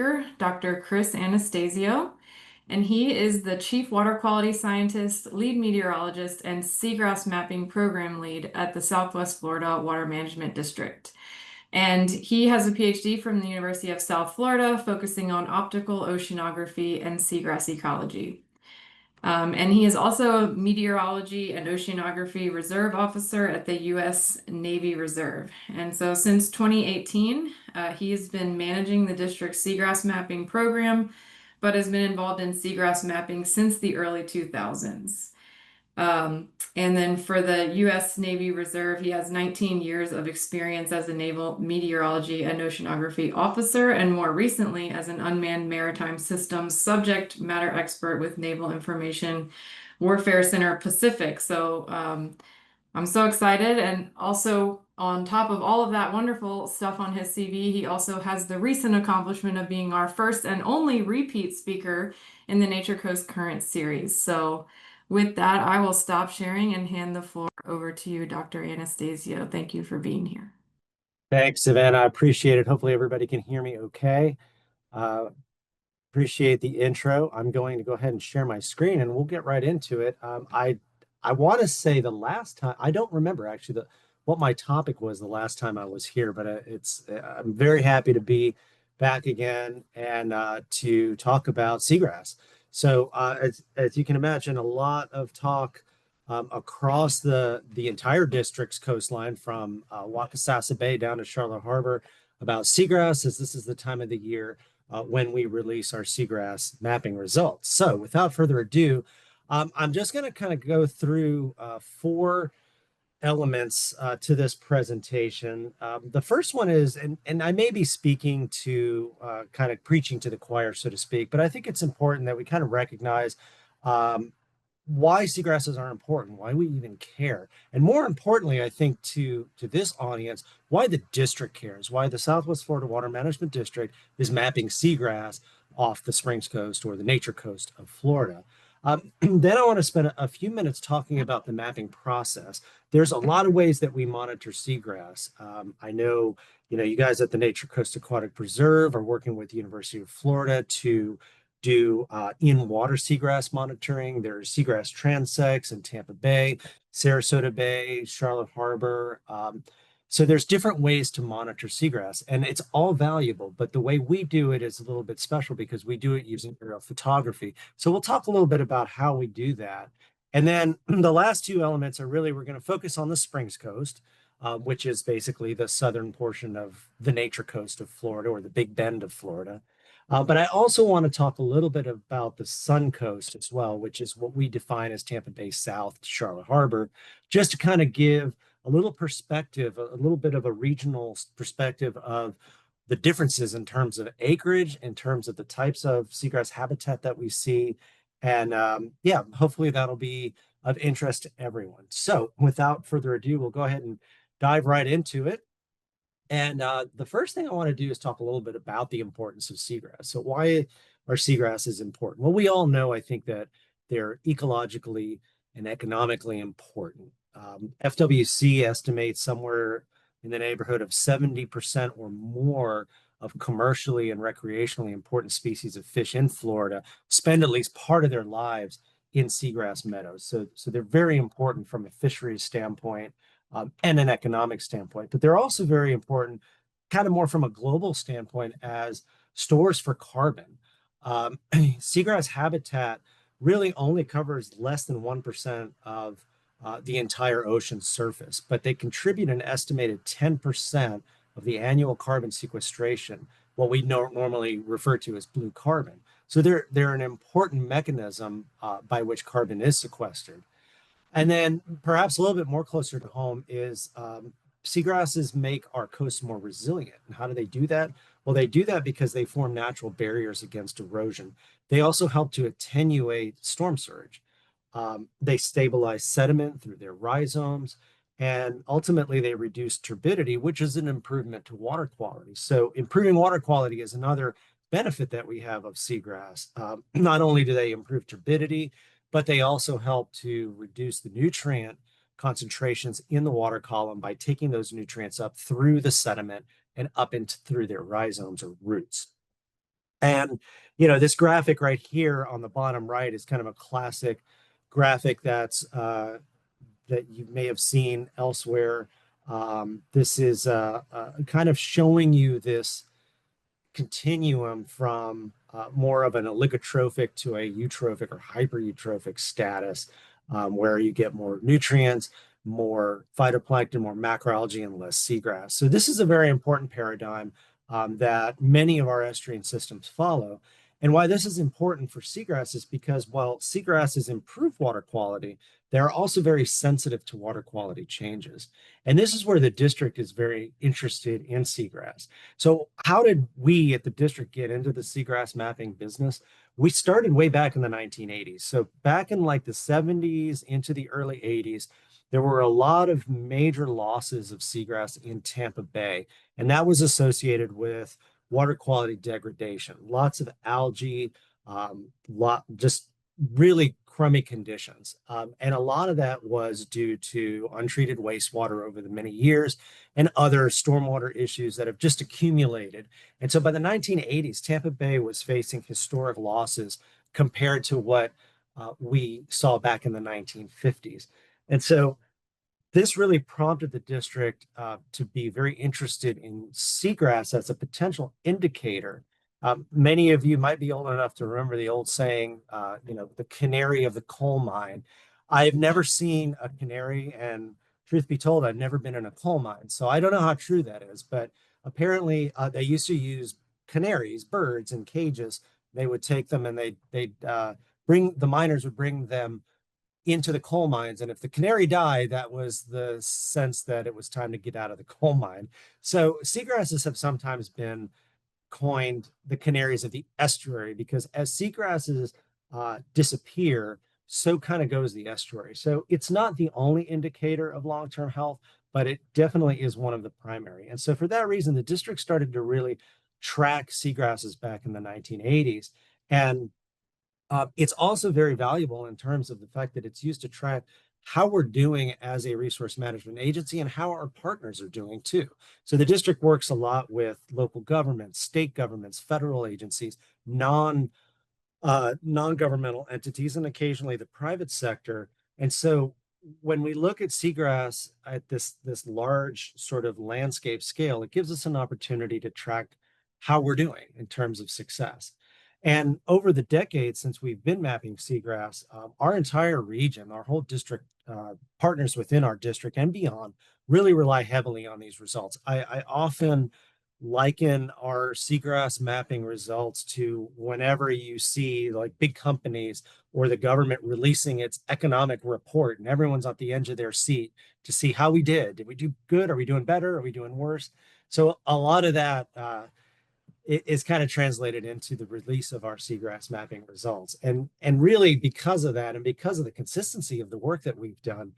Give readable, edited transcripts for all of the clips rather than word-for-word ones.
speaker, Dr. Chris Anastasio, and he is the Chief Water Quality Scientist, Lead Meteorologist, and Seagrass Mapping Program Lead at the Southwest Florida Water Management District. And he has a PhD from the University of South Florida, focusing on optical oceanography and seagrass ecology. And he is also a meteorology and oceanography reserve officer at the U.S. Navy Reserve. And so since 2018, he has been managing the district's seagrass mapping program, but has been involved in seagrass mapping since the early 2000s. And then for the U.S. Navy Reserve, he has 19 years of experience as a naval meteorology and oceanography officer, and more recently as an unmanned maritime systems subject matter expert with Naval Information Warfare Center Pacific. So I'm so excited. And also, on top of all of that wonderful stuff on his CV, he also has the recent accomplishment of being our first and only repeat speaker in the Nature Coast Current series. So with that, I will stop sharing and hand the floor over to you, Dr. Anastasio. Thank you for being here. Thanks, Savannah. I appreciate it. Hopefully everybody can hear me okay. Uh, Appreciate the intro. I'm going to go ahead and share my screen and we'll get right into it. I want to say the last time, I don't remember actually what my topic was the last time I was here, but I'm very happy to be back again and to talk about seagrass. So as you can imagine, a lot of talk across the entire district's coastline from Wakasasa Bay down to Charlotte Harbor about seagrass, as this is the time of the year when we release our seagrass mapping results. So without further ado, I'm just going to kind of go through four elements to this presentation. The first one is, and I may be speaking to kind of preaching to the choir, so to speak, but I think it's important that we kind of recognize why seagrasses are important, why we even care. And more importantly, I think to this audience, why the district cares, why the Southwest Florida Water Management District is mapping seagrass off the Springs Coast or the Nature Coast of Florida. Then I want to spend a few minutes talking about the mapping process. There's a lot of ways that we monitor seagrass. I know, you guys at the Nature Coast Aquatic Preserve are working with the University of Florida to do in-water seagrass monitoring. There's seagrass transects in Tampa Bay, Sarasota Bay, Charlotte Harbor. So there's different ways to monitor seagrass, and it's all valuable, but the way we do it is a little bit special because we do it using aerial photography. So we'll talk a little bit about how we do that. And then the last two elements are really, we're going to focus on the Springs Coast, which is basically the southern portion of the Nature Coast of Florida or the Big Bend of Florida. But I also want to talk a little bit about the Sun Coast as well, which is what we define as Tampa Bay South to Charlotte Harbor, just to kind of give a little perspective, a little bit of a regional perspective of the differences in terms of acreage, in terms of the types of seagrass habitat that we see. And yeah, hopefully that'll be of interest to everyone. So without further ado, we'll go ahead and dive right into it. And the first thing I want to do is talk a little bit about the importance of seagrass. So why are seagrasses important? Well, we all know, I think, that they're ecologically and economically important. FWC estimates somewhere in the neighborhood of 70% or more of commercially and recreationally important species of fish in Florida spend at least part of their lives in seagrass meadows. So they're very important from a fisheries standpoint and an economic standpoint, but they're also very important kind of more from a global standpoint as stores for carbon. Seagrass habitat really only covers less than 1% of the entire ocean surface, but they contribute an estimated 10% of the annual carbon sequestration, what we normally refer to as blue carbon. So they're an important mechanism by which carbon is sequestered. And then perhaps a little bit more closer to home is seagrasses make our coasts more resilient. And how do they do that? Well, they do that because they form natural barriers against erosion. They also help to attenuate storm surge. They stabilize sediment through their rhizomes, and ultimately they reduce turbidity, which is an improvement to water quality. So improving water quality is another benefit that we have of seagrass. Not only do they improve turbidity, but they also help to reduce the nutrient concentrations in the water column by taking those nutrients up through the sediment and up into through their rhizomes or roots. And, you know, this graphic right here on the bottom right is kind of a classic graphic that you may have seen elsewhere. This is kind of showing you this continuum from more of an oligotrophic to a eutrophic or hypereutrophic status, where you get more nutrients, more phytoplankton, more macroalgae, and less seagrass. So this is a very important paradigm that many of our estuarine systems follow. And why this is important for seagrass is because while seagrasses improve water quality, they're also very sensitive to water quality changes. And this is where the district is very interested in seagrass. So how did we at the district get into the seagrass mapping business? We started way back in the 1980s. So back in like the 70s into the early 80s, there were a lot of major losses of seagrass in Tampa Bay, and that was associated with water quality degradation, lots of algae, just really crummy conditions. And a lot of that was due to untreated wastewater over the many years and other stormwater issues that have just accumulated. And so by the 1980s, Tampa Bay was facing historic losses compared to what we saw back in the 1950s. And so this really prompted the district to be very interested in seagrass as a potential indicator. Many of you might be old enough to remember the old saying, you know, the canary of the coal mine. I've never seen a canary, and truth be told, I've never been in a coal mine. So I don't know how true that is, but apparently they used to use canaries, birds in cages. They would take them and the miners would bring them into the coal mines. And if the canary died, that was the sense that it was time to get out of the coal mine. So seagrasses have sometimes been coined the canaries of the estuary, because as seagrasses disappear, so kind of goes the estuary. So it's not the only indicator of long-term health, but it definitely is one of the primary. And so for that reason, the district started to really track seagrasses back in the 1980s. And it's also very valuable in terms of the fact that it's used to track how we're doing as a resource management agency and how our partners are doing too. So the district works a lot with local governments, state governments, federal agencies, non-governmental entities, and occasionally the private sector. And so when we look at seagrass at this large sort of landscape scale, it gives us an opportunity to track how we're doing in terms of success. And over the decades since we've been mapping seagrass, our entire region, our whole district, partners within our district and beyond, really rely heavily on these results. I often liken our seagrass mapping results to whenever you see like big companies or the government releasing its economic report and everyone's at the edge of their seat to see how we did. Did we do good? Are we doing better? Are we doing worse? So a lot of that is kind of translated into the release of our seagrass mapping results. And really because of that and because of the consistency of the work that we've done,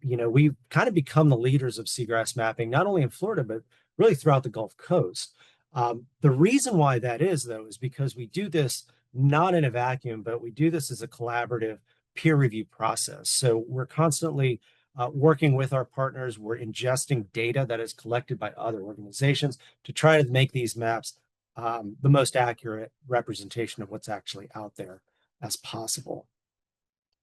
you know, we've kind of become the leaders of seagrass mapping, not only in Florida, but really throughout the Gulf Coast. The reason why that is, though, is because we do this not in a vacuum, but we do this as a collaborative peer review process. So we're constantly working with our partners. We're ingesting data that is collected by other organizations to try to make these maps the most accurate representation of what's actually out there as possible.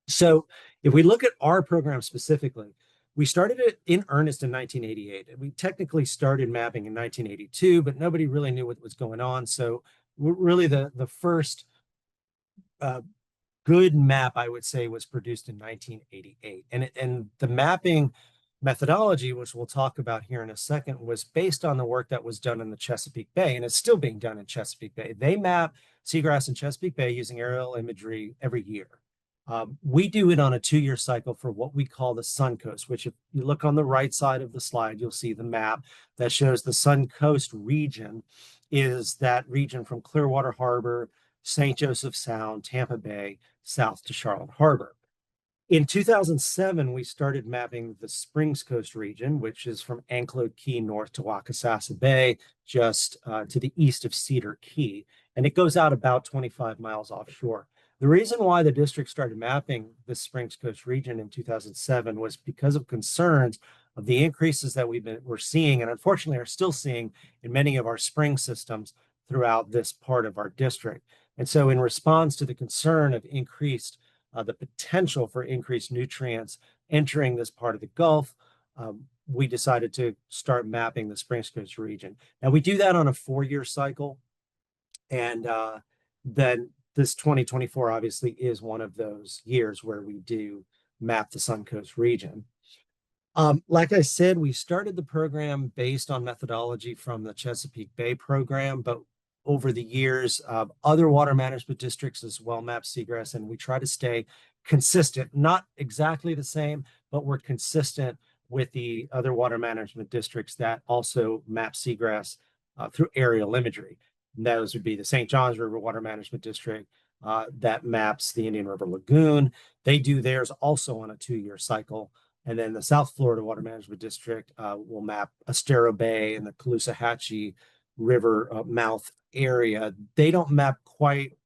So if we look at our program specifically, we started it in earnest in 1988. We technically started mapping in 1982, but nobody really knew what was going on. So really the first good map, I would say, was produced in 1988. And the mapping methodology, which we'll talk about here in a second, was based on the work that was done in the Chesapeake Bay, and it's still being done in Chesapeake Bay. They map seagrass in Chesapeake Bay using aerial imagery every year. We do it on a 2-year cycle for what we call the Suncoast, which if you look on the right side of the slide, you'll see the map that shows the Suncoast region is that region from Clearwater Harbor, St. Joseph Sound, Tampa Bay, south to Charlotte Harbor. In 2007, we started mapping the Springs Coast region, which is from Anclote Key north to Wakasasa Bay, just to the east of Cedar Key, and it goes out about 25 miles offshore. The reason why the district started mapping the Springs Coast region in 2007 was because of concerns of the increases that we're seeing, and unfortunately are still seeing in many of our spring systems throughout this part of our district. And so in response to the concern of the potential for increased nutrients entering this part of the Gulf, we decided to start mapping the Springs Coast region. Now we do that on a 4-year cycle. And then this 2024 obviously is one of those years where we do map the Suncoast region. Like I said, we started the program based on methodology from the Chesapeake Bay program, but over the years, other water management districts as well map seagrass, and we try to stay consistent, not exactly the same, but we're consistent with the other water management districts that also map seagrass through aerial imagery. And those would be the St. Johns River Water Management District that maps the Indian River Lagoon. They do theirs also on a 2-year cycle. And then the South Florida Water Management District will map Estero Bay and the Caloosahatchee River mouth area. They don't map quite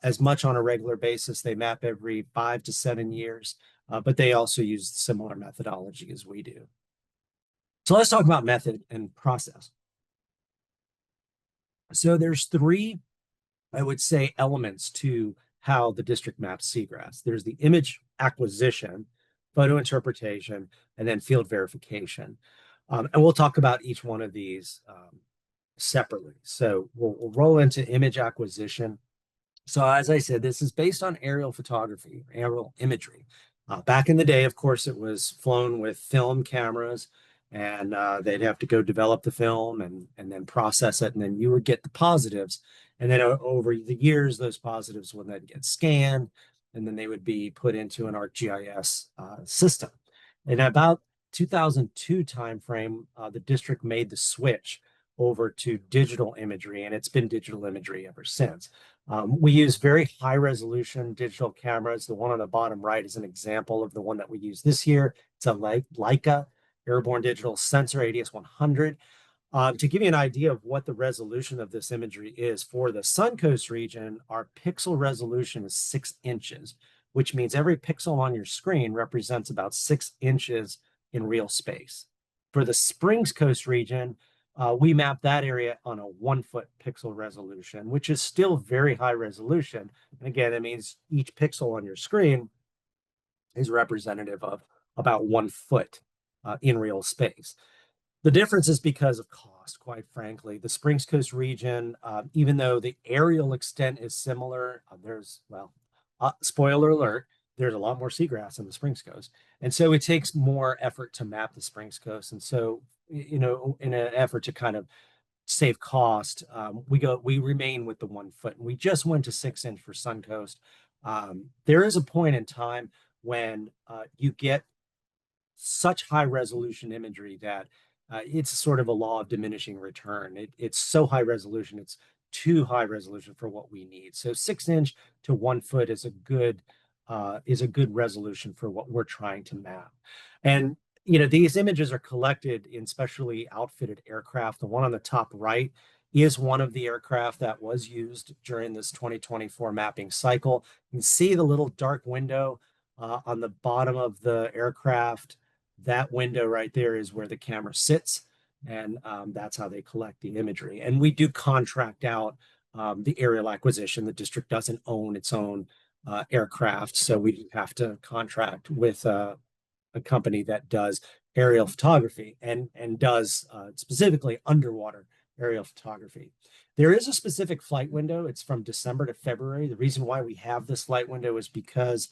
as much on a regular basis. They map every 5 to 7 years, but they also use similar methodology as we do. So let's talk about method and process. So there's 3, I would say, elements to how the district maps seagrass. There's the image acquisition, photo interpretation, and then field verification. And we'll talk about each one of these separately. So we'll roll into image acquisition. So as I said, this is based on aerial photography, aerial imagery. Back in the day, of course, it was flown with film cameras, and they'd have to go develop the film and then process it, and then you would get the positives. And then over the years, those positives would then get scanned, and then they would be put into an ArcGIS system. In about 2002 timeframe, the district made the switch over to digital imagery, and it's been digital imagery ever since. We use very high resolution digital cameras. The one on the bottom right is an example of the one that we use this year. It's a Leica Airborne Digital Sensor ADS-100. To give you an idea of what the resolution of this imagery is, for the Suncoast region, our pixel resolution is 6 inches, which means every pixel on your screen represents about 6 inches in real space. For the Springs Coast region, we map that area on a 1-foot pixel resolution, which is still very high resolution. And again, it means each pixel on your screen is representative of about 1 foot in real space. The difference is because of cost, quite frankly. The Springs Coast region, even though the aerial extent is similar, spoiler alert, there's a lot more seagrass in the Springs Coast. And so it takes more effort to map the Springs Coast. And so, in an effort to kind of save cost, we remain with the 1 foot. And we just went to 6 inch for Suncoast. There is a point in time when you get such high resolution imagery that it's sort of a law of diminishing return. It's so high resolution, it's too high resolution for what we need. So 6 inch to 1 foot is a good resolution for what we're trying to map. And these images are collected in specially outfitted aircraft. The one on the top right is one of the aircraft that was used during this 2024 mapping cycle. You can see the little dark window on the bottom of the aircraft. That window right there is where the camera sits, and that's how they collect the imagery. And we do contract out the aerial acquisition. The district doesn't own its own aircraft, so we have to contract with a company that does aerial photography and does specifically underwater aerial photography. There is a specific flight window. It's from December to February. The reason why we have this flight window is because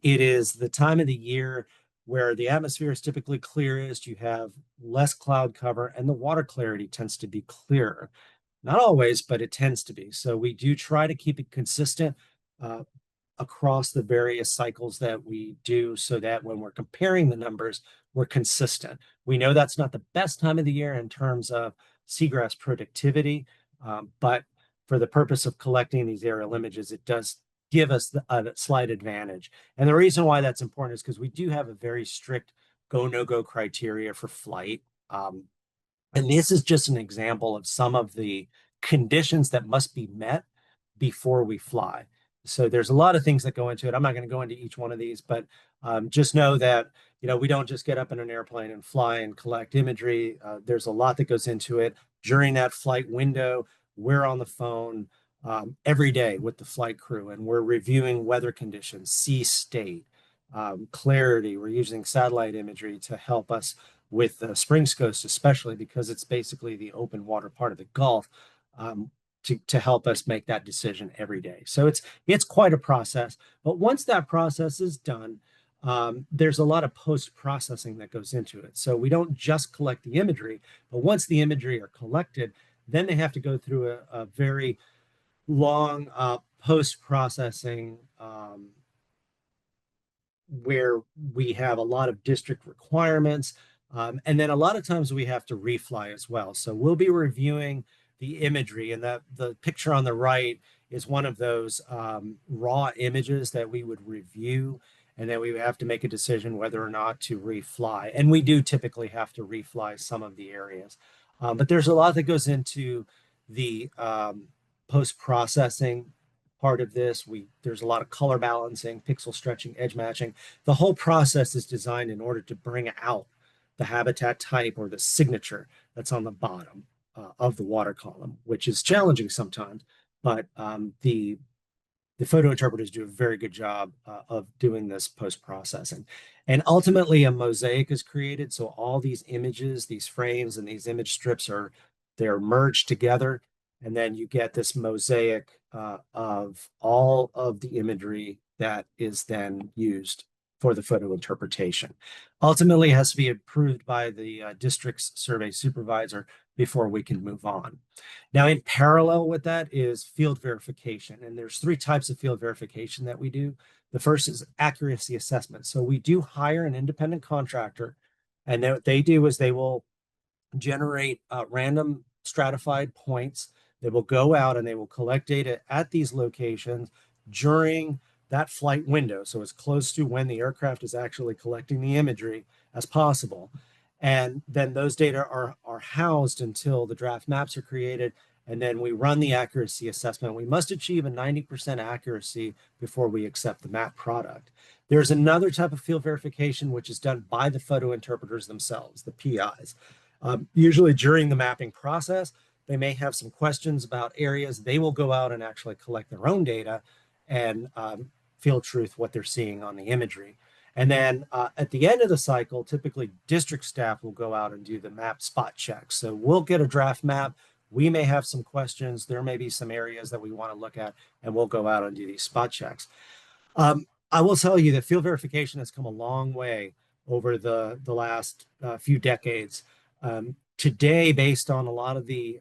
it is the time of the year where the atmosphere is typically clearest, you have less cloud cover, and the water clarity tends to be clearer. Not always, but it tends to be. So we do try to keep it consistent across the various cycles that we do, so that when we're comparing the numbers, we're consistent. We know that's not the best time of the year in terms of seagrass productivity, but for the purpose of collecting these aerial images, it does give us a slight advantage. And the reason why that's important is because we do have a very strict go, no-go criteria for flight. And this is just an example of some of the conditions that must be met before we fly. So there's a lot of things that go into it. I'm not going to go into each one of these, but just know that, we don't just get up in an airplane and fly and collect imagery. There's a lot that goes into it. During that flight window, we're on the phone every day with the flight crew, and we're reviewing weather conditions, sea state, clarity. We're using satellite imagery to help us with the Springs Coast, especially because it's basically the open water part of the Gulf, to help us make that decision every day. So it's quite a process. But once that process is done, there's a lot of post-processing that goes into it. So we don't just collect the imagery, but once the imagery are collected, then they have to go through a very long post-processing where we have a lot of district requirements. And then a lot of times we have to refly as well. So we'll be reviewing the imagery, and that the picture on the right is one of those raw images that we would review, and then we have to make a decision whether or not to refly. And we do typically have to refly some of the areas. But there's a lot that goes into the post-processing part of this. There's a lot of color balancing, pixel stretching, edge matching. The whole process is designed in order to bring out the habitat type or the signature that's on the bottom of the water column, which is challenging sometimes, but the photo interpreters do a very good job of doing this post-processing. And ultimately a mosaic is created. So all these images, these frames, and these image strips they're merged together. And then you get this mosaic of all of the imagery that is then used for the photo interpretation. Ultimately, it has to be approved by the district's survey supervisor before we can move on. Now, in parallel with that is field verification. And there's three types of field verification that we do. The first is accuracy assessment. So we do hire an independent contractor, and what they do is they will generate random stratified points. They will go out and they will collect data at these locations during that flight window. So as close to when the aircraft is actually collecting the imagery as possible. And then those data are housed until the draft maps are created. And then we run the accuracy assessment. We must achieve a 90% accuracy before we accept the map product. There's another type of field verification, which is done by the photo interpreters themselves, the PIs. Usually during the mapping process, they may have some questions about areas. They will go out and actually collect their own data and field truth what they're seeing on the imagery. And then at the end of the cycle, typically district staff will go out and do the map spot checks. So we'll get a draft map. We may have some questions. There may be some areas that we want to look at, and we'll go out and do these spot checks. I will tell you that field verification has come a long way over the last few decades. Today, based on a lot of the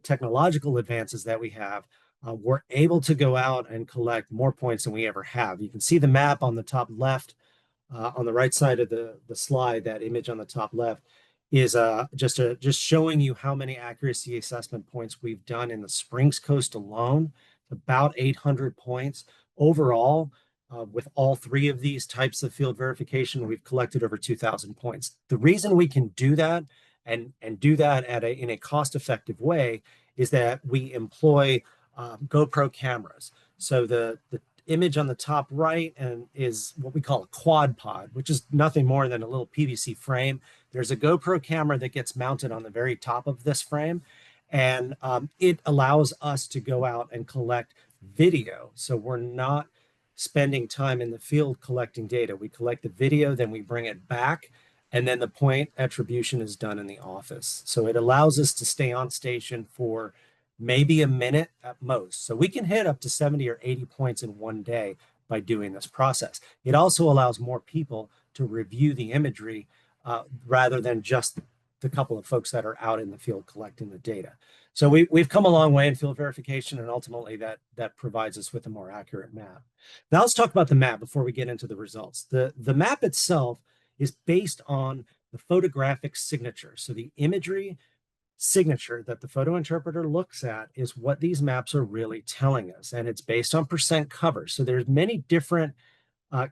technological advances that we have, we're able to go out and collect more points than we ever have. You can see the map on the top left, on the right side of the slide. That image on the top left is just showing you how many accuracy assessment points we've done in the Springs Coast alone. About 800 points overall. With all three of these types of field verification, we've collected over 2,000 points. The reason we can do that and do that in a cost-effective way is that we employ GoPro cameras. So the image on the top right is what we call a quad pod, which is nothing more than a little PVC frame. There's a GoPro camera that gets mounted on the very top of this frame, and it allows us to go out and collect video. So we're not spending time in the field collecting data. We collect the video, then we bring it back, and then the point attribution is done in the office. So it allows us to stay on station for maybe a minute at most. So we can hit up to 70 or 80 points in one day by doing this process. It also allows more people to review the imagery rather than just the couple of folks that are out in the field collecting the data. So we've come a long way in field verification, and ultimately that provides us with a more accurate map. Now let's talk about the map before we get into the results. The map itself is based on the photographic signature. So the imagery signature that the photo interpreter looks at is what these maps are really telling us, and it's based on percent cover. So there's many different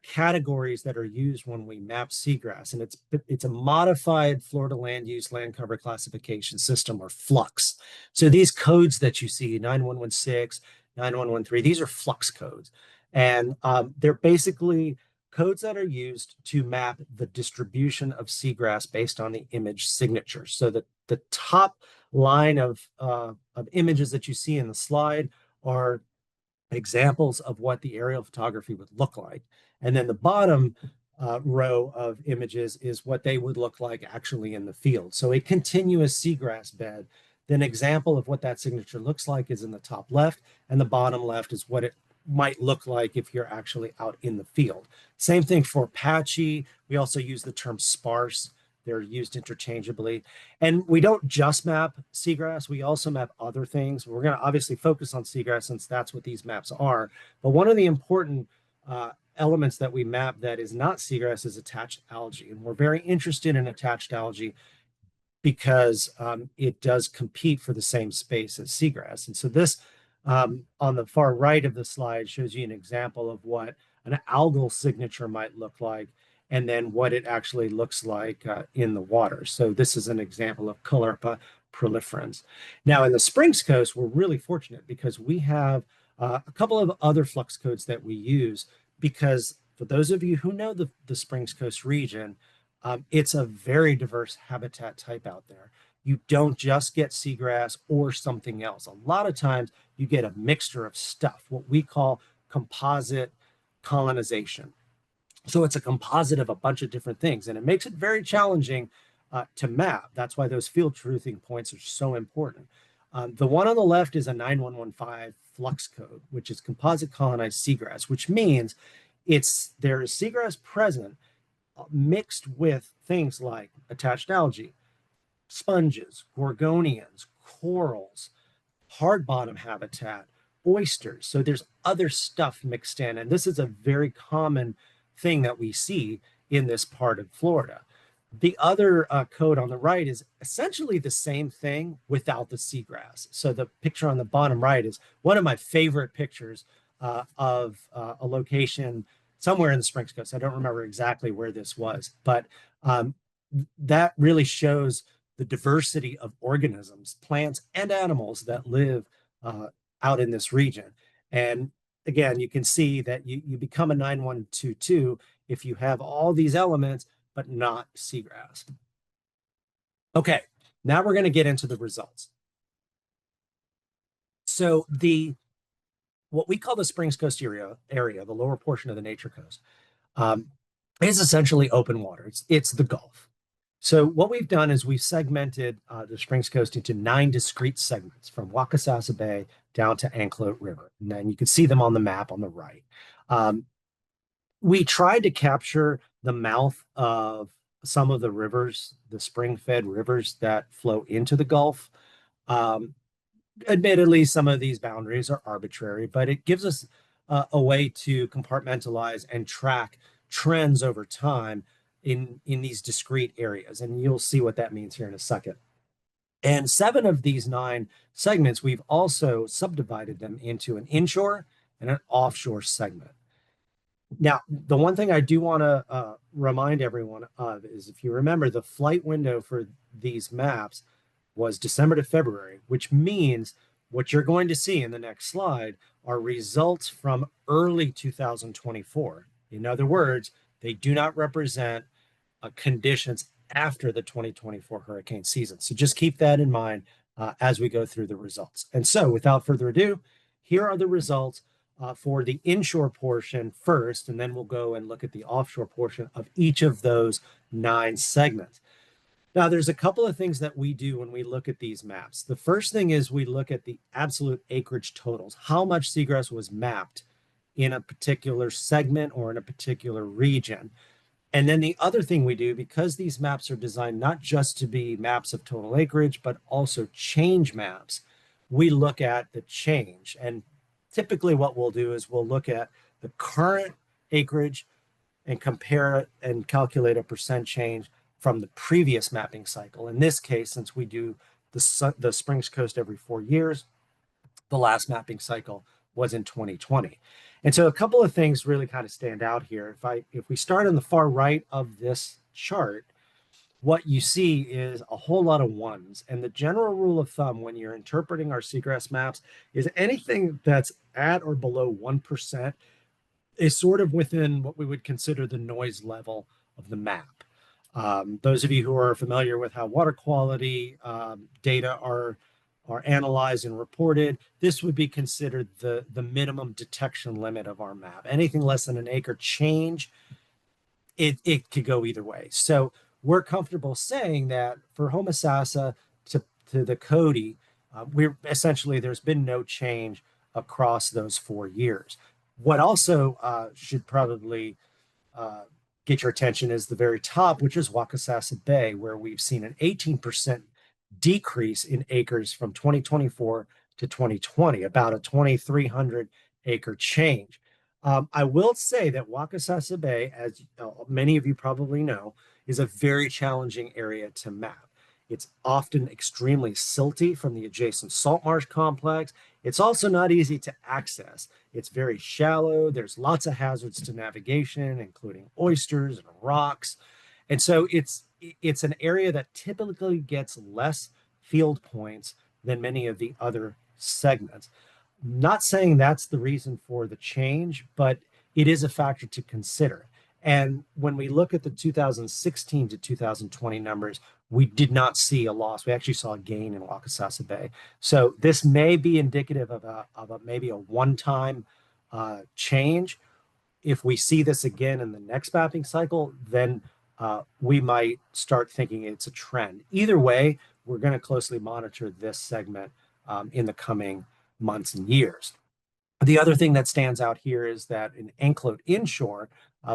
categories that are used when we map seagrass, and it's a modified Florida land use land cover classification system, or flux. So these codes that you see, 9116, 9113, these are flux codes, and they're basically codes that are used to map the distribution of seagrass based on the image signature. So that the top line of images that you see in the slide are examples of what the aerial photography would look like. And then the bottom row of images is what they would look like actually in the field. So a continuous seagrass bed, then example of what that signature looks like is in the top left, and the bottom left is what it might look like if you're actually out in the field. Same thing for patchy. We also use the term sparse. They're used interchangeably. And we don't just map seagrass, we also map other things. We're going to obviously focus on seagrass since that's what these maps are. But one of the important elements that we map that is not seagrass is attached algae. And we're very interested in attached algae because it does compete for the same space as seagrass. And so this on the far right of the slide shows you an example of what an algal signature might look like, and then what it actually looks like in the water. So this is an example of Caulerpa proliferans. Now in the Springs Coast, we're really fortunate because we have a couple of other flux codes that we use because for those of you who know the Springs Coast region, it's a very diverse habitat type out there. You don't just get seagrass or something else. A lot of times you get a mixture of stuff, what we call composite colonization. So it's a composite of a bunch of different things, and it makes it very challenging to map. That's why those field truthing points are so important. The one on the left is a 9115 flux code, which is composite colonized seagrass, which means there is seagrass present mixed with things like attached algae, sponges, gorgonians, corals, hard bottom habitat, oysters. So there's other stuff mixed in. And this is a very common thing that we see in this part of Florida. The other code on the right is essentially the same thing without the seagrass. So the picture on the bottom right is one of my favorite pictures of a location somewhere in the Springs Coast. I don't remember exactly where this was, but that really shows the diversity of organisms, plants and animals that live out in this region. And again, you can see that you become a 9122 if you have all these elements, but not seagrass. Okay, now we're going to get into the results. So what we call the Springs Coast area, the lower portion of the Nature Coast, is essentially open water. It's the Gulf. So what we've done is we've segmented the Springs Coast into 9 discrete segments from Wakasasa Bay down to Anclote River. And then you can see them on the map on the right. We tried to capture the mouth of some of the rivers, the spring-fed rivers that flow into the Gulf. Admittedly, some of these boundaries are arbitrary, but it gives us a way to compartmentalize and track trends over time in these discrete areas. And you'll see what that means here in a second. And 7 of these 9 segments, we've also subdivided them into an inshore and an offshore segment. Now, the one thing I do want to remind everyone of is if you remember, the flight window for these maps was December to February, which means what you're going to see in the next slide are results from early 2024. In other words, they do not represent conditions after the 2024 hurricane season. So just keep that in mind as we go through the results. And so without further ado, here are the results for the inshore portion first, and then we'll go and look at the offshore portion of each of those 9 segments. Now, there's a couple of things that we do when we look at these maps. The first thing is we look at the absolute acreage totals, how much seagrass was mapped in a particular segment or in a particular region. And then the other thing we do, because these maps are designed not just to be maps of total acreage, but also change maps, we look at the change. And typically what we'll do is we'll look at the current acreage and compare it and calculate a percent change from the previous mapping cycle. In this case, since we do the Springs Coast every 4 years, the last mapping cycle was in 2020. And so a couple of things really kind of stand out here. If we start on the far right of this chart, what you see is a whole lot of ones. And the general rule of thumb when you're interpreting our seagrass maps is anything that's at or below 1% is sort of within what we would consider the noise level of the map. Those of you who are familiar with how water quality data are analyzed and reported, this would be considered the minimum detection limit of our map. Anything less than an acre change, it could go either way. So we're comfortable saying that for Homosassa to the Cody, we're essentially there's been no change across those 4 years. What also should probably uh, get your attention is the very top, which is Wakasasa Bay, where we've seen an 18% decrease in acres from 2024 to 2020, about a 2,300 acre change. I will say that Wakasasa Bay, as many of you probably know, is a very challenging area to map. It's often extremely silty from the adjacent salt marsh complex. It's also not easy to access. It's very shallow. There's lots of hazards to navigation, including oysters and rocks. And so it's an area that typically gets less field points than many of the other segments. Not saying that's the reason for the change, but it is a factor to consider. And when we look at the 2016 to 2020 numbers, we did not see a loss. We actually saw a gain in Wakasasa Bay. So this may be indicative of maybe a one-time change. If we see this again in the next mapping cycle, then we might start thinking it's a trend. Either way, we're going to closely monitor this segment in the coming months and years. The other thing that stands out here is that in Anclote inshore,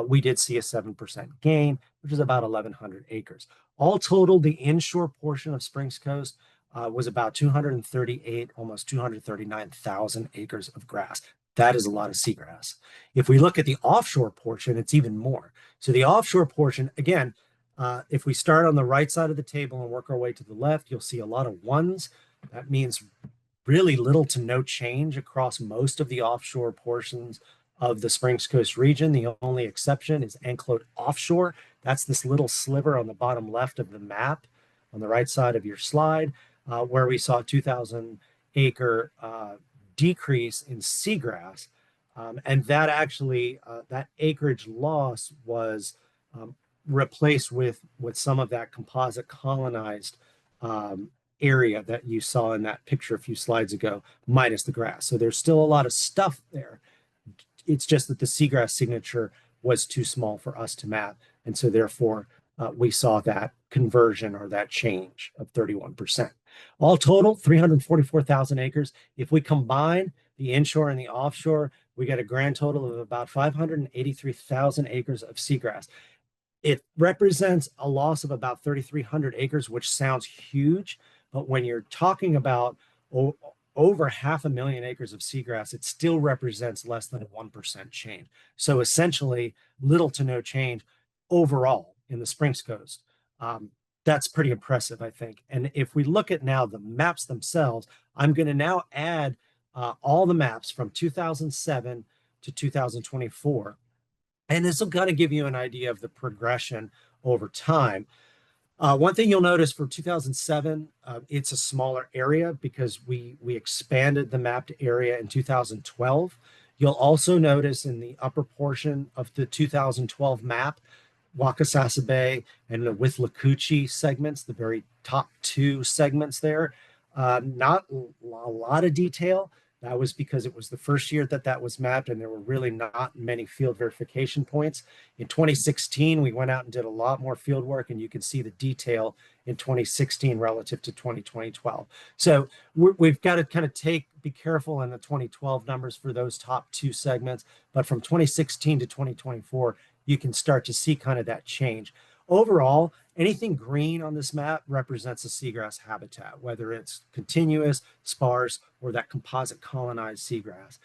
we did see a 7% gain, which is about 1,100 acres. All total, the inshore portion of Springs Coast was about 238, almost 239,000 acres of grass. That is a lot of seagrass. If we look at the offshore portion, it's even more. So the offshore portion, again, if we start on the right side of the table and work our way to the left, you'll see a lot of ones. That means really little to no change across most of the offshore portions of the Springs Coast region. The only exception is Anclote offshore. That's this little sliver on the bottom left of the map on the right side of your slide, where we saw a 2,000 acre decrease in seagrass. And that actually, that acreage loss was replaced with some of that composite colonized area that you saw in that picture a few slides ago, minus the grass. So there's still a lot of stuff there. It's just that the seagrass signature was too small for us to map. And so therefore, we saw that conversion or that change of 31%. All total, 344,000 acres. If we combine the inshore and the offshore, we get a grand total of about 583,000 acres of seagrass. It represents a loss of about 3,300 acres, which sounds huge, but when you're talking about over 500,000 acres of seagrass, it still represents less than a 1% change. So essentially, little to no change overall in the Springs Coast. That's pretty impressive, I think. And if we look at now the maps themselves, I'm going to now add all the maps from 2007 to 2024. And this will kind of give you an idea of the progression over time. One thing you'll notice for 2007, it's a smaller area because we expanded the mapped area in 2012. You'll also notice in the upper portion of the 2012 map, Wakasasa Bay and the Withlacoochee segments, the very top two segments there. Not a lot of detail. That was because it was the first year that that was mapped and there were really not many field verification points. In 2016, we went out and did a lot more field work, and you can see the detail in 2016 relative to 2012. So we've got to kind of be careful in the 2012 numbers for those top two segments. But from 2016 to 2024, you can start to see kind of that change. Overall, anything green on this map represents a seagrass habitat, whether it's continuous, sparse, or that composite colonized seagrass.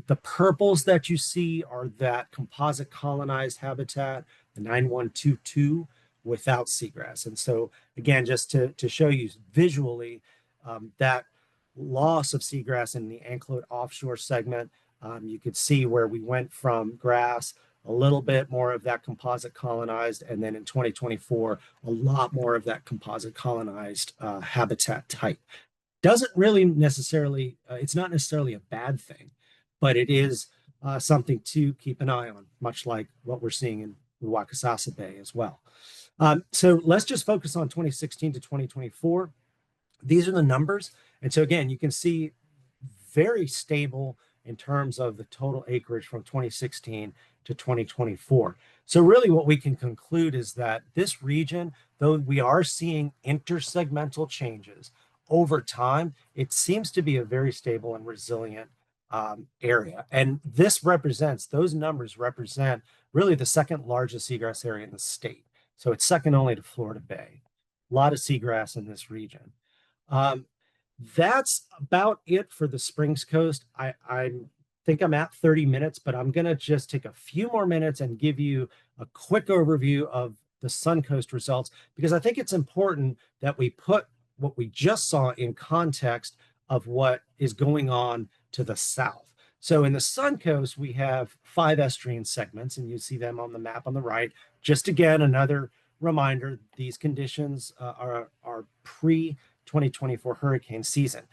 The purples that you see are that composite colonized habitat, the 9122, without seagrass. And so, again, just to show you visually that loss of seagrass in the Anclote offshore segment, you could see where we went from grass, a little bit more of that composite colonized, and then in 2024, a lot more of that composite colonized habitat type. Doesn't really necessarily, it's not necessarily a bad thing, but it is something to keep an eye on, much like what we're seeing in Wakasasa Bay as well. So let's just focus on 2016 to 2024. These are the numbers. And so again, you can see very stable in terms of the total acreage from 2016 to 2024. So really what we can conclude is that this region, though we are seeing intersegmental changes over time, it seems to be a very stable and resilient area. And those numbers represent really the second largest seagrass area in the state. So it's second only to Florida Bay. A lot of seagrass in this region. Um, that's about it for the Springs Coast. I think I'm at 30 minutes, but I'm going to just take a few more minutes and give you a quick overview of the Suncoast results, because I think it's important that we put what we just saw in context of what is going on to the south. So in the Suncoast, we have 5 estuarine segments, and you see them on the map on the right. Just again, another reminder, these conditions are pre 2024 hurricane season.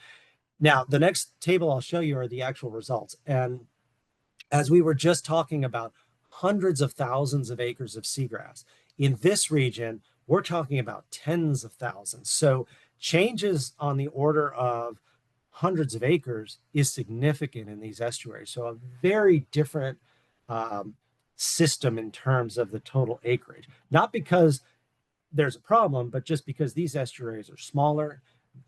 Now, the next table I'll show you are the actual results. And as we were just talking about, hundreds of thousands of acres of seagrass. In this region, we're talking about tens of thousands. So changes on the order of hundreds of acres is significant in these estuaries. So a very different system in terms of the total acreage. Not because there's a problem, but just because these estuaries are smaller,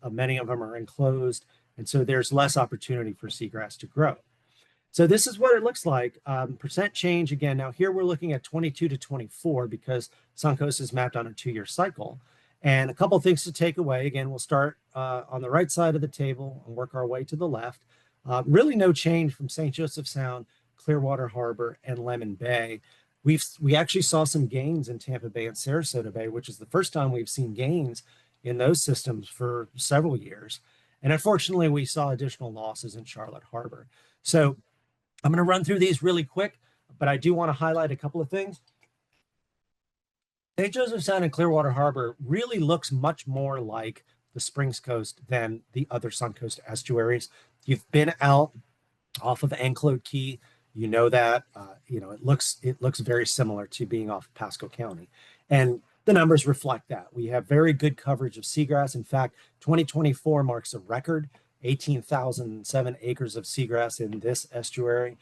many of them are enclosed, and so there's less opportunity for seagrass to grow. So this is what it looks like. Percent change again. Now here we're looking at 22 to 24 because Suncoast is mapped on a 2-year cycle. And a couple things to take away. Again, we'll start on the right side of the table and work our way to the left. Really no change from St. Joseph Sound, Clearwater Harbor, and Lemon Bay. We actually saw some gains in Tampa Bay and Sarasota Bay, which is the first time we've seen gains in those systems for several years. And unfortunately, we saw additional losses in Charlotte Harbor. So I'm going to run through these really quick, but I do want to highlight a couple of things. St. Joseph Sound and Clearwater Harbor really looks much more like the Springs Coast than the other Suncoast estuaries. You've been out off of Anclote Key, you know that. It looks very similar to being off of Pasco County, and the numbers reflect that. We have very good coverage of seagrass. In fact, 2024 marks a record 18,007 acres of seagrass in this estuary,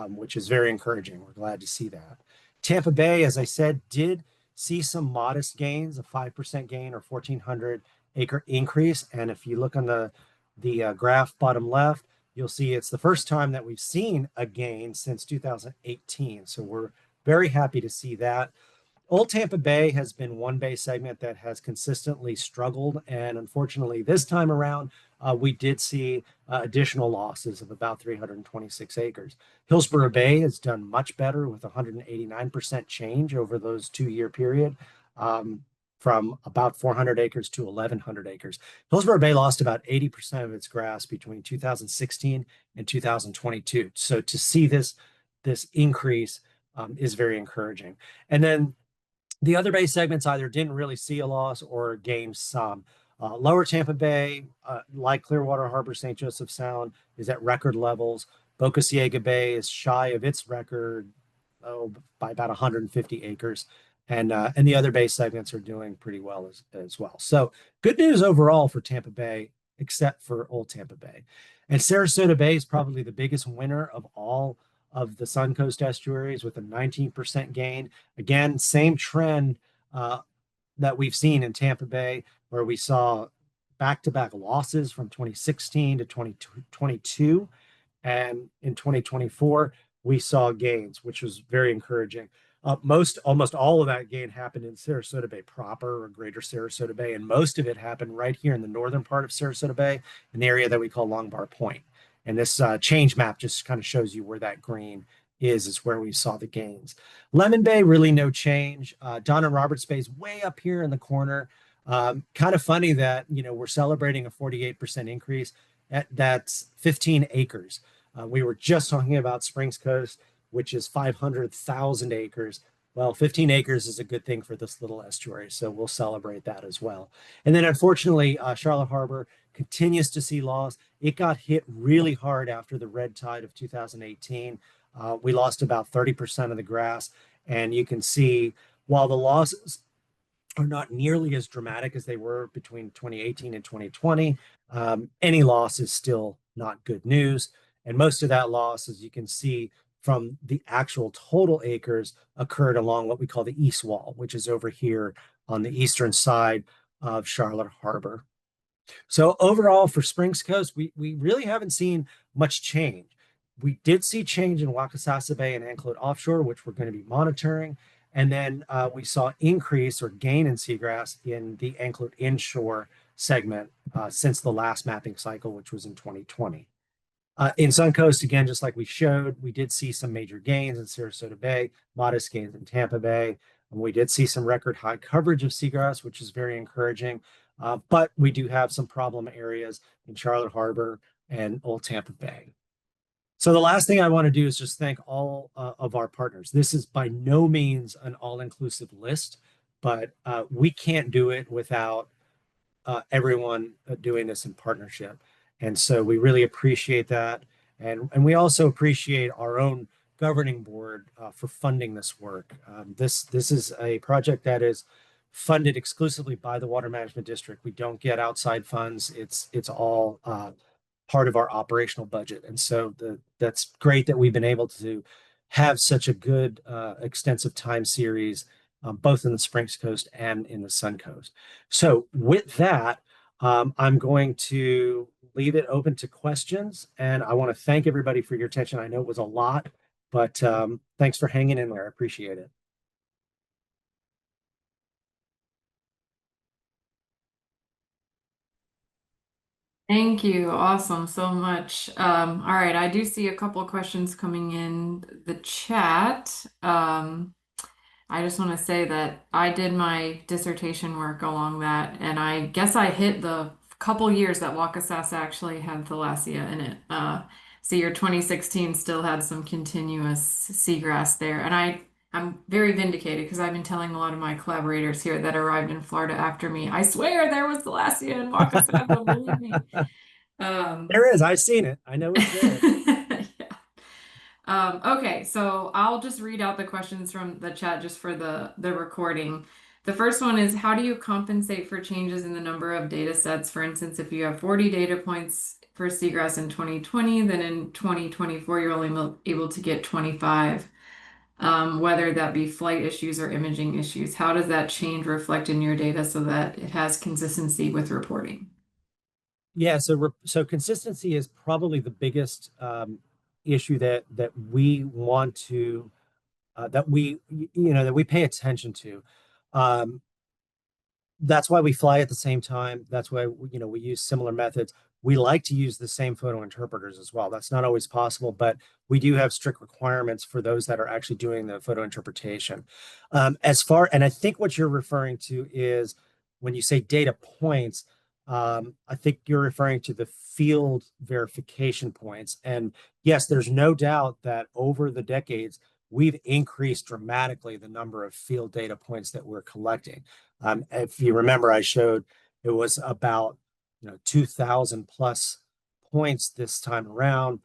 which is very encouraging. We're glad to see that. Tampa Bay, as I said, did see some modest gains, a 5% gain or 1,400 acre increase. And if you look on the graph bottom left, you'll see it's the first time that we've seen a gain since 2018. So we're very happy to see that. Old Tampa Bay has been one bay segment that has consistently struggled. And unfortunately, this time around, we did see additional losses of about 326 acres. Hillsborough Bay has done much better with 189% change over those 2-year period. From about 400 acres to 1,100 acres. Hillsborough Bay lost about 80% of its grass between 2016 and 2022. So to see this increase is very encouraging. And then the other bay segments either didn't really see a loss or gained some. Lower Tampa Bay, like Clearwater Harbor, St. Joseph Sound, is at record levels. Boca Ciega Bay is shy of its record by about 150 acres. And the other bay segments are doing pretty well as well. So good news overall for Tampa Bay, except for Old Tampa Bay. And Sarasota Bay is probably the biggest winner of all of the Suncoast estuaries with a 19% gain. Again, same trend that we've seen in Tampa Bay, where we saw back-to-back losses from 2016 to 2022. And in 2024, we saw gains, which was very encouraging. Almost all of that gain happened in Sarasota Bay proper or greater Sarasota Bay, and most of it happened right here in the northern part of Sarasota Bay, in the area that we call Long Bar Point. And this change map just kind of shows you where that green is where we saw the gains. Lemon Bay, really no change. Don and Roberts Bay is way up here in the corner. Kind of funny that, we're celebrating a 48% increase. That's 15 acres. We were just talking about Springs Coast, which is 500,000 acres. Well, 15 acres is a good thing for this little estuary, so we'll celebrate that as well. And then unfortunately, Charlotte Harbor continues to see loss. It got hit really hard after the red tide of 2018. We lost about 30% of the grass, and you can see while the losses are not nearly as dramatic as they were between 2018 and 2020. Any loss is still not good news. And most of that loss, as you can see from the actual total acres, occurred along what we call the east wall, which is over here on the eastern side of Charlotte Harbor. So overall for Springs Coast, we really haven't seen much change. We did see change in Wakasasa Bay and Anclote offshore, which we're going to be monitoring. And then we saw increase or gain in seagrass in the Anclote inshore segment since the last mapping cycle, which was in 2020. In Suncoast, again, just like we showed, we did see some major gains in Sarasota Bay, modest gains in Tampa Bay. And we did see some record high coverage of seagrass, which is very encouraging. But we do have some problem areas in Charlotte Harbor and Old Tampa Bay. So the last thing I want to do is just thank all of our partners. This is by no means an all-inclusive list, but we can't do it without everyone doing this in partnership. And so we really appreciate that. And we also appreciate our own governing board for funding this work. This is a project that is funded exclusively by the Water Management District. We don't get outside funds. It's all part of our operational budget. And so that's great that we've been able to have such a good extensive time series, both in the Springs Coast and in the Sun Coast. So with that, I'm going to leave it open to questions. And I want to thank everybody for your attention. I know it was a lot, but thanks for hanging in there. I appreciate it. Thank you. Awesome. So much. All right. I do see a couple of questions coming in the chat. I just want to say that I did my dissertation work along that, and I guess I hit the couple years that Wakasasa actually had thalassia in it. So your 2016 still had some continuous seagrass there, and I'm very vindicated because I've been telling a lot of my collaborators here that arrived in Florida after me, I swear there was thalassia in Wakasasa, believe me. There is. I've seen it. I know it's there. Yeah. Okay, so I'll just read out the questions from the chat just for the recording. The first one is, how do you compensate for changes in the number of data sets? For instance, if you have 40 data points for seagrass in 2020, then in 2024 you're only able to get 25, whether that be flight issues or imaging issues. How does that change reflect in your data so that it has consistency with reporting? Yeah, so consistency is probably the biggest issue that we want to that we pay attention to. Um, that's why we fly at the same time. That's why we use similar methods. We like to use the same photo interpreters as well. That's not always possible, but we do have strict requirements for those that are actually doing the photo interpretation. And I think what you're referring to is when you say data points, I think you're referring to the field verification points. And yes, there's no doubt that over the decades, we've increased dramatically the number of field data points that we're collecting. If you remember, I showed it was about 2,000 plus points this time around.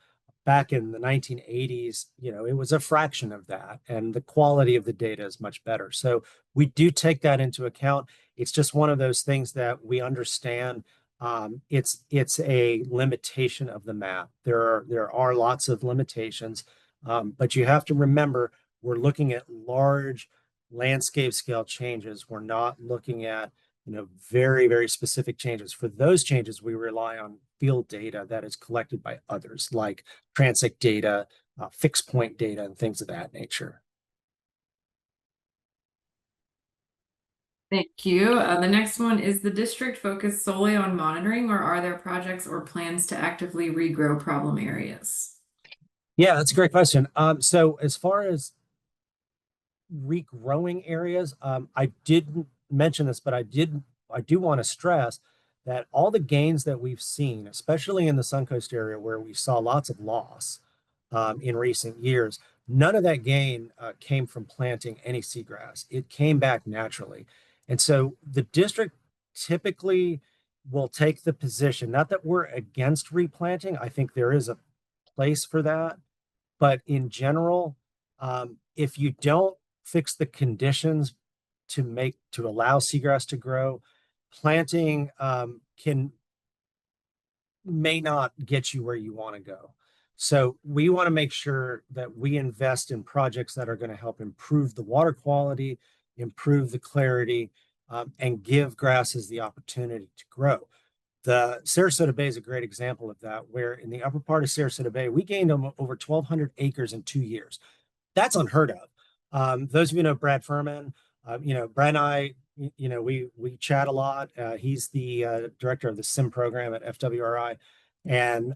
Back in the 1980s, it was a fraction of that, and the quality of the data is much better. So we do take that into account. It's just one of those things that we understand. It's a limitation of the map. There are lots of limitations, but you have to remember we're looking at large landscape scale changes. We're not looking at very, very specific changes. For those changes, we rely on field data that is collected by others, like transect data, fixed point data, and things of that nature. Thank you. The next one is the district focused solely on monitoring, or are there projects or plans to actively regrow problem areas? Yeah, that's a great question. So as far as regrowing areas, I didn't mention this, but I do want to stress that all the gains that we've seen, especially in the Suncoast area where we saw lots of loss in recent years, none of that gain came from planting any seagrass. It came back naturally. And so the district typically will take the position, not that we're against replanting, I think there is a place for that, but in general, if you don't fix the conditions to allow seagrass to grow. Planting may not get you where you want to go. So we want to make sure that we invest in projects that are going to help improve the water quality, improve the clarity, and give grasses the opportunity to grow. The Sarasota Bay is a great example of that, where in the upper part of Sarasota Bay, we gained over 1,200 acres in 2 years. That's unheard of. Those of you know Brad Furman, Brad and I, we chat a lot. He's the director of the SIM program at FWRI, and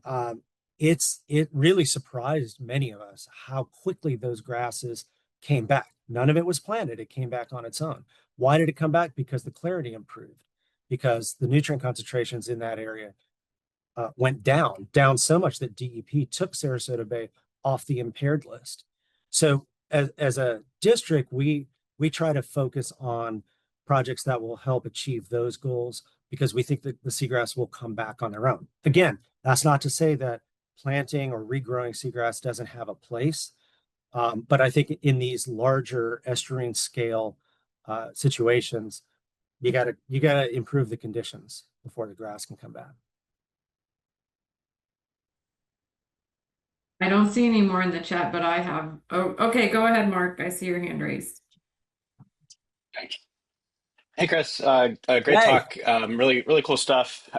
it really surprised many of us how quickly those grasses came back. None of it was planted; it came back on its own. Why did it come back? Because the clarity improved, because the nutrient concentrations in that area went down so much that DEP took Sarasota Bay off the impaired list. So as a district, we try to focus on projects that will help achieve those goals, because we think that the seagrass will come back on their own. Again, that's not to say that planting or regrowing seagrass doesn't have a place, but I think in these larger estuarine scale situations, you gotta improve the conditions before the grass can come back. I don't see any more in the chat, but I have. Oh, okay, go ahead, Mark. I see your hand raised. Hey, Chris, great Hey. talk. Really, really cool stuff.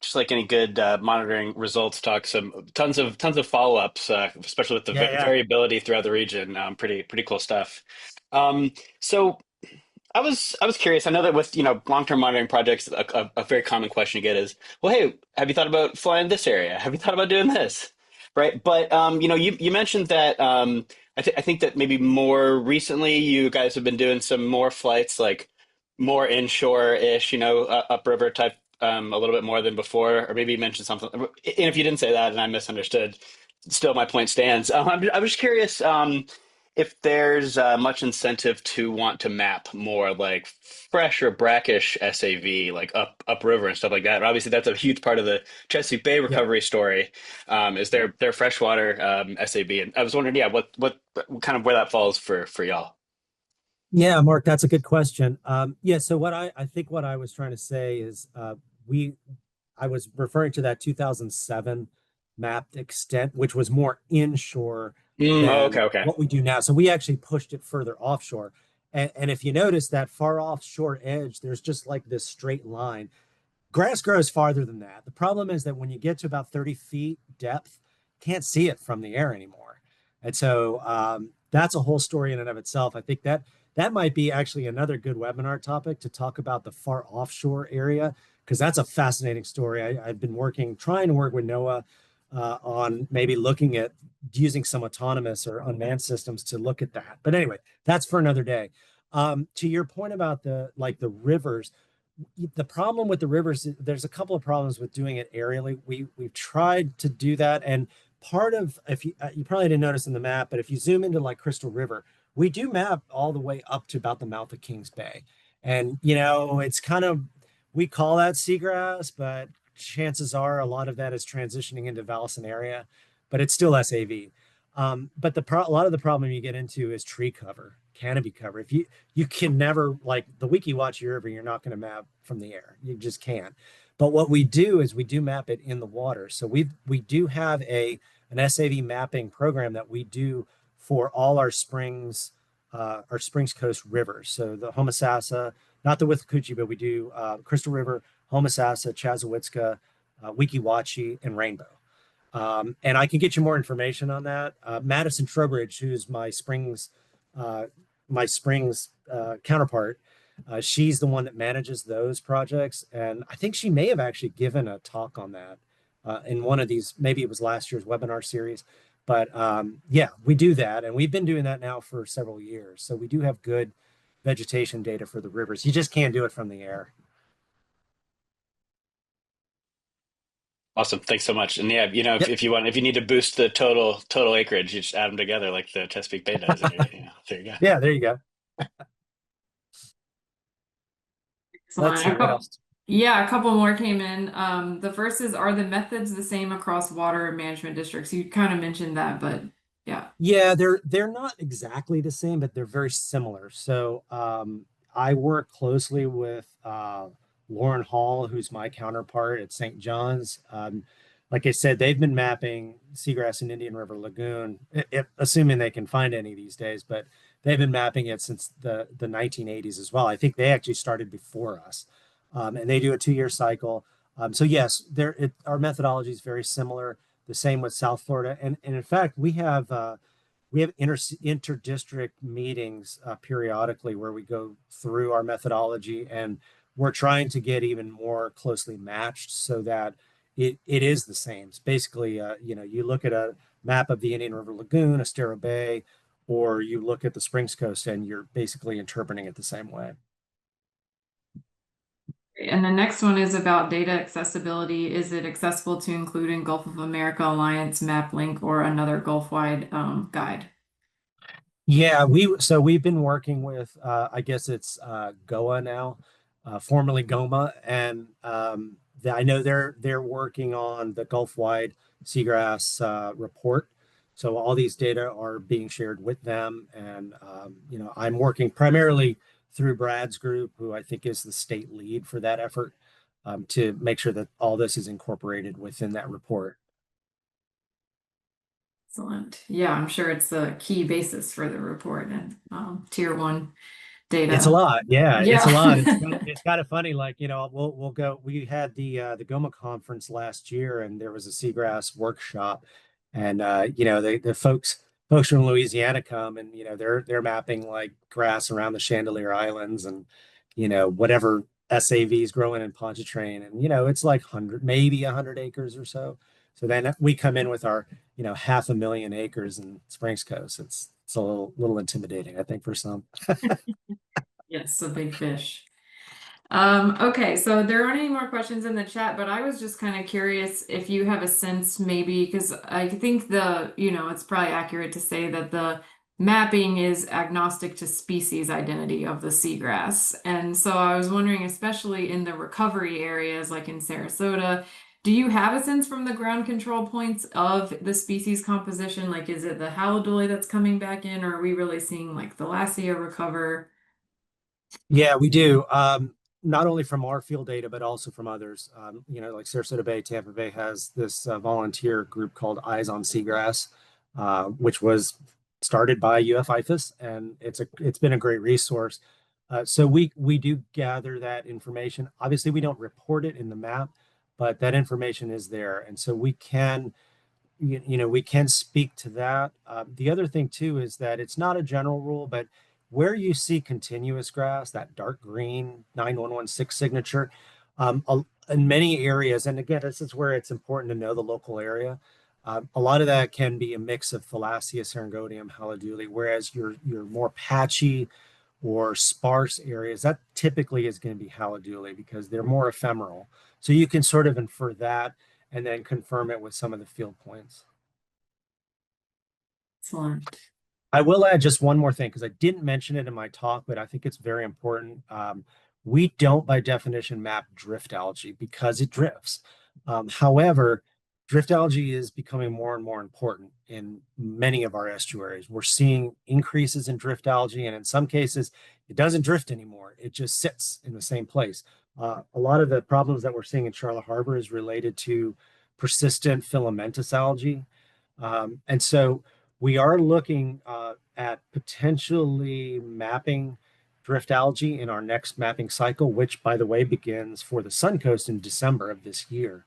Just like any good monitoring results talk, some tons of follow-ups, especially with the Yeah. variability throughout the region. Pretty cool stuff. So I was curious. I know that with long-term monitoring projects, a very common question you get is, well, hey, have you thought about flying this area? Have you thought about doing this? Right. But you mentioned that I think that maybe more recently you guys have been doing some more flights, like more inshore-ish, upriver type, a little bit more than before, or maybe you mentioned something. And if you didn't say that and I misunderstood, still my point stands. I was curious. If there's much incentive to want to map more like fresh or brackish SAV, like upriver and stuff like that. Obviously, that's a huge part of the Chesapeake Bay Yeah. recovery story. Is their freshwater SAV? And I was wondering, yeah, what kind of where that falls for y'all? Yeah, Mark, that's a good question. Yeah, so I think what I was trying to say is we I was referring to that 2007 mapped extent, which was more inshore Oh, okay, than okay. what we do now. So we actually pushed it further offshore. And if you notice that far offshore edge, there's just like this straight line. Grass grows farther than that. The problem is that when you get to about 30 feet depth, can't see it from the air anymore. And so that's a whole story in and of itself. I think that might be actually another good webinar topic to talk about the far offshore area, because that's a fascinating story. I've been trying to work with NOAA on maybe looking at using some autonomous or unmanned systems to look at that. But anyway, that's for another day. To your point about the rivers, the problem with the rivers, there's a couple of problems with doing it aerially. We've tried to do that, and part of, if you probably didn't notice in the map, but if you zoom into like Crystal River, we do map all the way up to about the mouth of Kings Bay, and it's kind of, we call that seagrass, but chances are a lot of that is transitioning into Valleson area, but it's still SAV. But a lot of the problem you get into is tree cover, canopy cover. If you can never, like the Weeki Wachee River, you're not going to map from the air. You just can't. But what we do is we do map it in the water. So we do have an SAV mapping program that we do for all our Springs Coast rivers. So the Homosassa, not the Withlacoochee, but we do Crystal River, Homosassa, Chassahowitzka, Weeki Wachee, and Rainbow. And I can get you more information on that. Madison Trowbridge, who's my Springs counterpart, she's the one that manages those projects, and I think she may have actually given a talk on that in one of these. Maybe it was last year's webinar series. But yeah, we do that, and we've been doing that now for several years. So we do have good vegetation data for the rivers. You just can't do it from the air. Awesome, thanks so much. And yeah, Yep. if you need to boost the total acreage, you just add them together like the Chesapeake Bay does, and there you go. Yeah, there you go. Let's Excellent. see what else. Yeah, a couple more came in. The first is, are the methods the same across water management districts? You kind of mentioned that, but Yeah. Yeah, they're not exactly the same, but they're very similar. So I work closely with Lauren Hall, who's my counterpart at St. John's. Like I said, they've been mapping Seagrass and Indian River Lagoon, assuming they can find any these days, but they've been mapping it since the 1980s as well. I think they actually started before us, and they do a 2-year cycle. So yes, our methodology is very similar. The same with South Florida, and in fact, we have inter-district meetings periodically where we go through our methodology, and we're trying to get even more closely matched so that it is the same. It's basically, you look at a map of the Indian River Lagoon, Estero Bay, or you look at the Springs Coast and you're basically interpreting it the same way. And the next one is about data accessibility. Is it accessible to include in Gulf of America Alliance, MapLink, or another Gulf-wide guide? Yeah, we've been working with I guess it's GOA now, formerly GOMA, and I know they're working on the Gulf-wide seagrass report. So all these data are being shared with them, and I'm working primarily through Brad's group, who I think is the state lead for that effort, to make sure that all this is incorporated within that report. Excellent. Yeah, I'm sure it's a key basis for the report and tier one It's a data. lot. Yeah, it's a lot. It's Yeah. it's kind of funny. Like, we'll go. We had the GOMA conference last year, and there was a seagrass workshop, and the folks from Louisiana come, and they're mapping like grass around the Chandelier Islands, and whatever SAV is growing in Pontchartrain, and it's like 100 acres or so. So then we come in with our 500,000 acres in Springs Coast. It's a little intimidating, I think, for some. Yes, a big fish. Okay, so there aren't any more questions in the chat, but I was just kind of curious if you have a sense maybe, because I think it's probably accurate to say that the mapping is agnostic to species identity of the seagrass. And so I was wondering, especially in the recovery areas like in Sarasota, do you have a sense from the ground control points of the species composition? Like, is it the halodoy that's coming back in, or are we really seeing like the Thalassia recover? Yeah, we do. Not only from our field data, but also from others. Like Sarasota Bay, Tampa Bay has this volunteer group called Eyes on Seagrass, which was started by UF and it's been a great resource. So we do gather that information. Obviously, we don't report it in the map, but that information is there, and so we can speak to that. The other thing too is that it's not a general rule, but where you see continuous grass, that dark green 9116 signature, in many areas, and again, this is where it's important to know the local area. A lot of that can be a mix of Thalassia, Serengodium, Haliduli, whereas your more patchy or sparse areas, that typically is going to be Haliduli because they're more ephemeral. So you can sort of infer that and then confirm it with some of the field points. Excellent. I will add just one more thing because I didn't mention it in my talk, but I think it's very important. We don't, by definition, map drift algae because it drifts. However, drift algae is becoming more and more important in many of our estuaries. We're seeing increases in drift algae, and in some cases, it doesn't drift anymore. It just sits in the same place. A lot of the problems that we're seeing in Charlotte Harbor is related to persistent filamentous algae. And so we are looking at potentially mapping drift algae in our next mapping cycle, which, by the way, begins for the Suncoast in December of this year.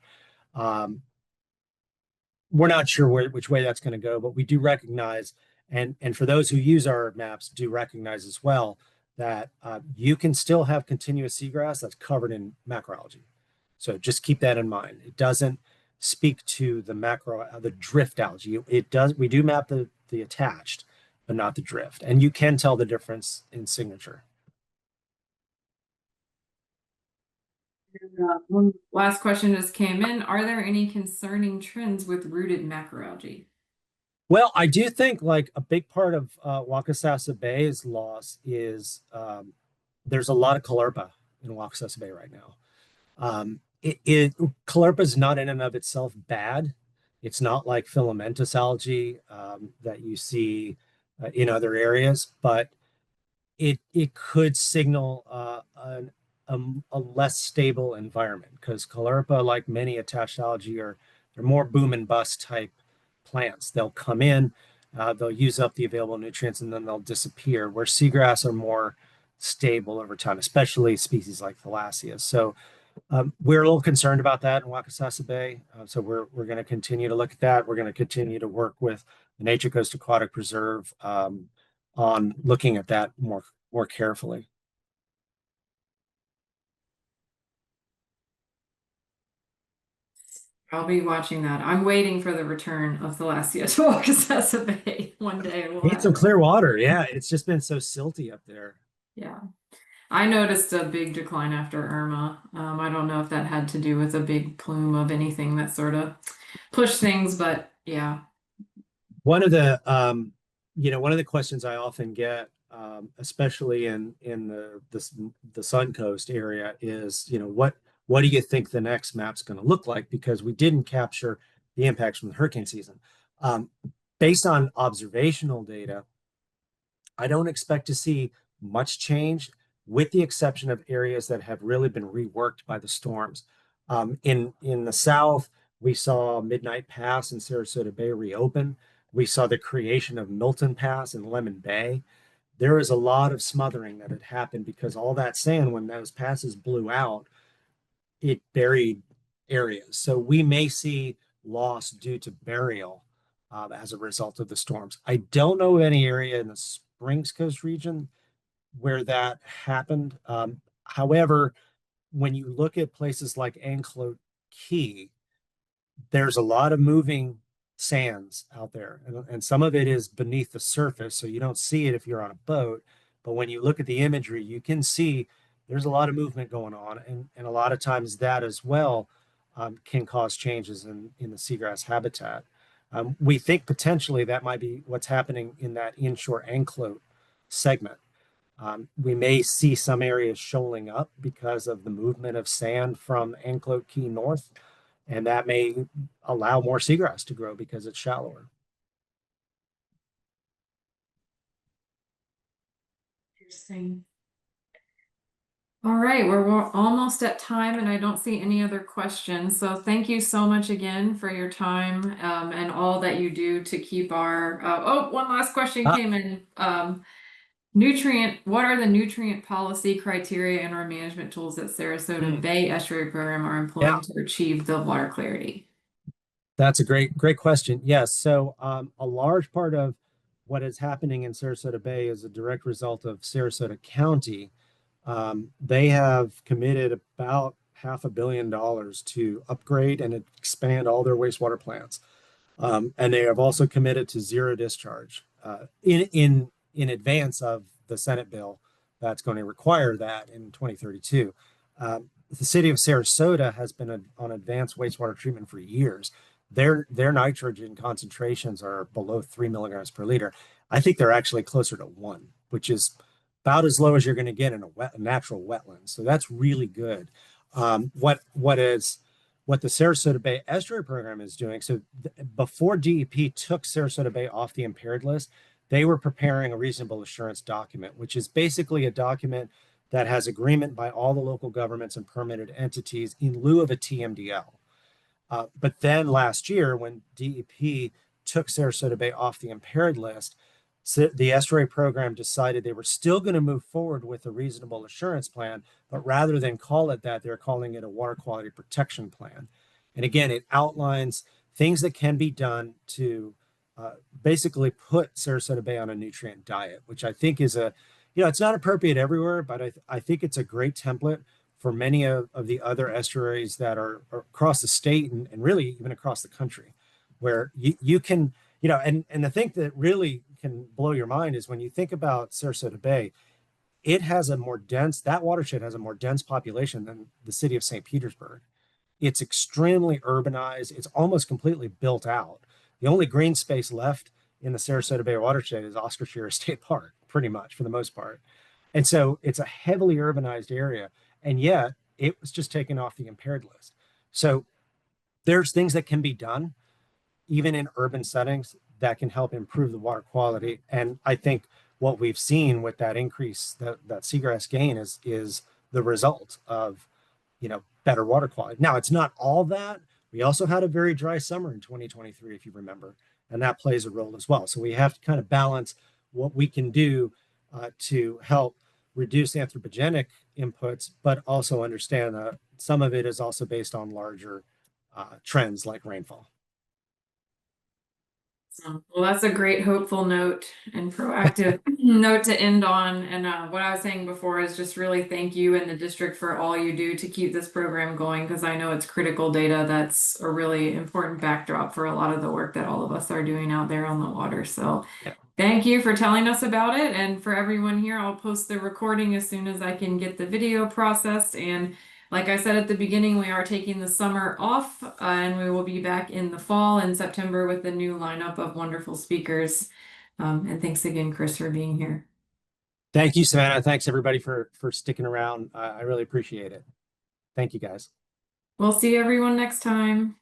We're not sure which way that's going to go, but we do recognize, and for those who use our maps, do recognize as well that you can still have continuous seagrass that's covered in macroalgae. So just keep that in mind. It doesn't speak to the drift algae. It does. We do map the attached, but not the drift, and you can tell the difference in signature. One last question just came in. Are there any concerning trends with rooted macroalgae? Well, I do think like a big part of Wakasasa Bay's loss is there's a lot of Caulerpa in Wakasasa Bay right now. Caulerpa is not in and of itself bad. It's not like filamentous algae that you see in other areas, but it could signal a less stable environment because caulerpa, like many attached algae, they're more boom and bust type plants. They'll come in, they'll use up the available nutrients, and then they'll disappear. Where seagrass are more stable over time, especially species like Thalassia. So we're a little concerned about that in Wakasasa Bay. So we're going to continue to look at that. We're going to continue to work with the Nature Coast Aquatic Preserve on looking at that more carefully. I'll be watching that. I'm waiting for the return of Thalassia to Wakasasa Bay. One day we'll Need some have it. clear water. Yeah, it's just been so silty up there. Yeah. I noticed a big decline after Irma. I don't know if that had to do with a big plume of anything that sort of pushed things, but yeah. One of the one of the questions I often get, especially in the Sun Coast area, is what do you think the next map's going to look like? Because we didn't capture the impacts from the hurricane season. Based on observational data, I don't expect to see much change, with the exception of areas that have really been reworked by the storms. In the south, we saw Midnight Pass in Sarasota Bay reopen. We saw the creation of Milton Pass in Lemon Bay. There is a lot of smothering that had happened because all that sand, when those passes blew out, it buried areas. So we may see loss due to burial as a result of the storms. I don't know any area in the Springs Coast region where that happened. However, when you look at places like Anclote Key, there's a lot of moving sands out there, and some of it is beneath the surface, so you don't see it if you're on a boat. But when you look at the imagery, you can see there's a lot of movement going on, and a lot of times that as well can cause changes in the seagrass habitat. We think potentially that might be what's happening in that inshore Anclote segment. We may see some areas shoaling up because of the movement of sand from Anclote Key north, and that may allow more seagrass to grow because it's shallower. Interesting. All right, we're almost at time and I don't see any other questions. So thank you so much again for your time and all that you do to keep our, one last question came in. What are the nutrient policy criteria and our management tools that Sarasota Bay Estuary Program are employing to achieve the water clarity? That's a great question. Yes. So a large part of what is happening in Sarasota Bay is a direct result of Sarasota County. They have committed about $500 million to upgrade and expand all their wastewater plants. And they have also committed to zero discharge in advance of the Senate bill that's going to require that in 2032. The city of Sarasota has been on advanced wastewater treatment for years. Their nitrogen concentrations are below 3 milligrams per liter. I think they're actually closer to 1, which is about as low as you're going to get in a natural wetland. So that's really good. What the Sarasota Bay Estuary Program is doing. So before DEP took Sarasota Bay off the impaired list, they were preparing a reasonable assurance document, which is basically a document that has agreement by all the local governments and permitted entities in lieu of a TMDL. But then last year, when DEP took Sarasota Bay off the impaired list, the estuary program decided they were still going to move forward with a reasonable assurance plan, but rather than call it that, they're calling it a water quality protection plan. And again, it outlines things that can be done to basically put Sarasota Bay on a nutrient diet, which I think is it's not appropriate everywhere, but I think it's a great template for many of the other estuaries that are across the state and really even across the country, where you can, and the thing that really can blow your mind is when you think about Sarasota Bay, that watershed has a more dense population than the city of St. Petersburg. It's extremely urbanized. It's almost completely built out. The only green space left in the Sarasota Bay watershed is Oscar Shearer State Park, pretty much for the most part. And so it's a heavily urbanized area, and yet it was just taken off the impaired list. So there's things that can be done. even in urban settings, that can help improve the water quality. And I think what we've seen with that increase, that seagrass gain is the result of, better water quality. Now, it's not all that. We also had a very dry summer in 2023, if you remember, and that plays a role as well. So we have to kind of balance what we can do to help reduce anthropogenic inputs, but also understand that some of it is also based on larger trends like rainfall. Well, that's a great hopeful note and proactive note to end on. And what I was saying before is just really thank you and the district for all you do to keep this program going, because I know it's critical data that's a really important backdrop for a lot of the work that all of us are doing out there on the water. So Yeah. thank you for telling us about it. And for everyone here, I'll post the recording as soon as I can get the video processed. And like I said at the beginning, we are taking the summer off and we will be back in the fall in September with a new lineup of wonderful speakers. And thanks again, Chris, for being here. Thank you, Savannah. Thanks everybody for sticking around. I really appreciate it. Thank you, guys. We'll see everyone next time.